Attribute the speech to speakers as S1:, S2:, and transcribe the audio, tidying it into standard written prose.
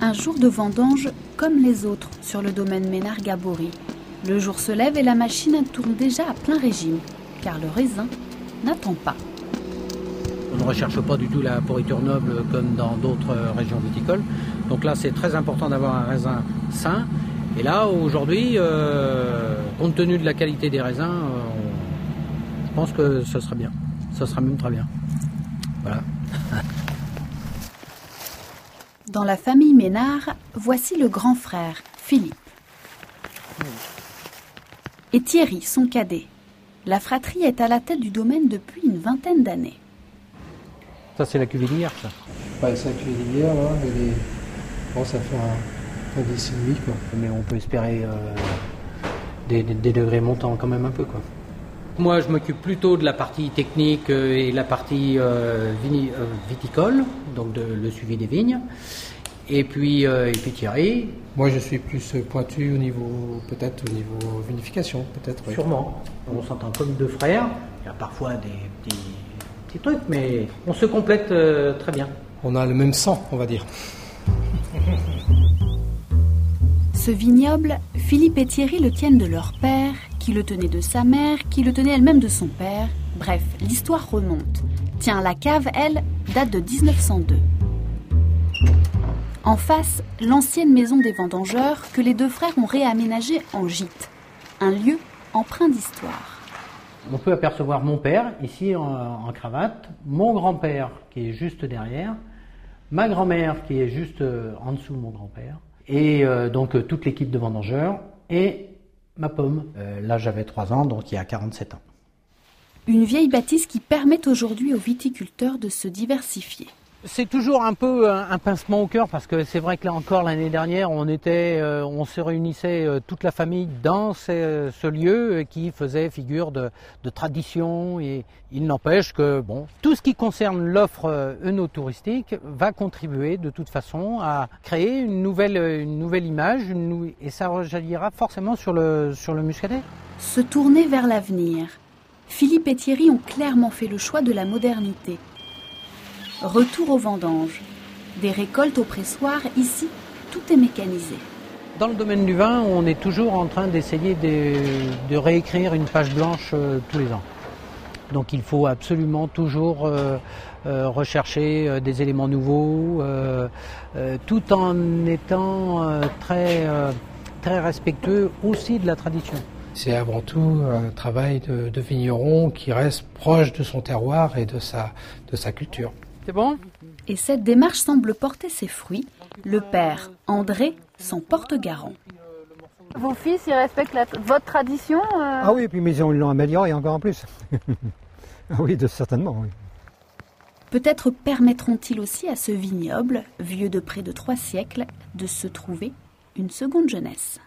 S1: Un jour de vendange comme les autres sur le domaine Ménard-Gabory. Le jour se lève et la machine tourne déjà à plein régime, car le raisin n'attend pas.
S2: On ne recherche pas du tout la pourriture noble comme dans d'autres régions viticoles. Donc là, c'est très important d'avoir un raisin sain. Et là, aujourd'hui, compte tenu de la qualité des raisins, je pense que ce sera bien. Ce sera même très bien. Voilà.
S1: Dans la famille Ménard, voici le grand frère, Philippe. Et Thierry, son cadet. La fratrie est à la tête du domaine depuis une vingtaine d'années.
S2: Ça, c'est la cuvée d'hier, ça.
S3: Ouais, c'est la cuvée d'hier, là. Bon, ça fait un 10,5, quoi.
S2: Mais on peut espérer des degrés montants quand même un peu, quoi. Moi, je m'occupe plutôt de la partie technique et la partie viticole, donc le suivi des vignes. Et puis Thierry.
S3: Moi, je suis plus pointu au niveau vinification, peut-être. Oui.
S2: Sûrement. On s'entend comme deux frères. Il y a parfois des petits trucs, mais on se complète très bien.
S3: On a le même sang, on va dire.
S1: Ce vignoble, Philippe et Thierry le tiennent de leur père, qui le tenait de sa mère, qui le tenait elle-même de son père. Bref, l'histoire remonte. Tiens, la cave, elle, date de 1902. En face, l'ancienne maison des vendangeurs que les deux frères ont réaménagée en gîte. Un lieu empreint d'histoire.
S2: On peut apercevoir mon père, ici en cravate, mon grand-père qui est juste derrière, ma grand-mère qui est juste en dessous de mon grand-père, et donc toute l'équipe de vendangeurs, et ma pomme. Là j'avais 3 ans, donc il y a 47 ans.
S1: Une vieille bâtisse qui permet aujourd'hui aux viticulteurs de se diversifier.
S2: C'est toujours un peu un pincement au cœur parce que c'est vrai que là encore l'année dernière on se réunissait toute la famille dans ce lieu qui faisait figure de tradition, et il n'empêche que bon, tout ce qui concerne l'offre œnotouristique va contribuer de toute façon à créer une nouvelle image et ça rejaillira forcément sur le muscadet.
S1: Se tourner vers l'avenir. Philippe et Thierry ont clairement fait le choix de la modernité. Retour aux vendanges. Des récoltes au pressoir, ici, tout est mécanisé.
S2: Dans le domaine du vin, on est toujours en train d'essayer de réécrire une page blanche tous les ans. Donc il faut absolument toujours rechercher des éléments nouveaux, tout en étant très respectueux aussi de la tradition.
S3: C'est avant tout un travail de vigneron qui reste proche de son terroir et de sa culture.
S2: C'est bon ?
S1: Et cette démarche semble porter ses fruits. Le père, André, s'en porte garant.
S4: Vos fils, ils respectent votre tradition
S5: Ah oui, et puis mais ils l'ont amélioré encore en plus. Oui, certainement, oui.
S1: Peut-être permettront-ils aussi à ce vignoble, vieux de près de 3 siècles, de se trouver une seconde jeunesse.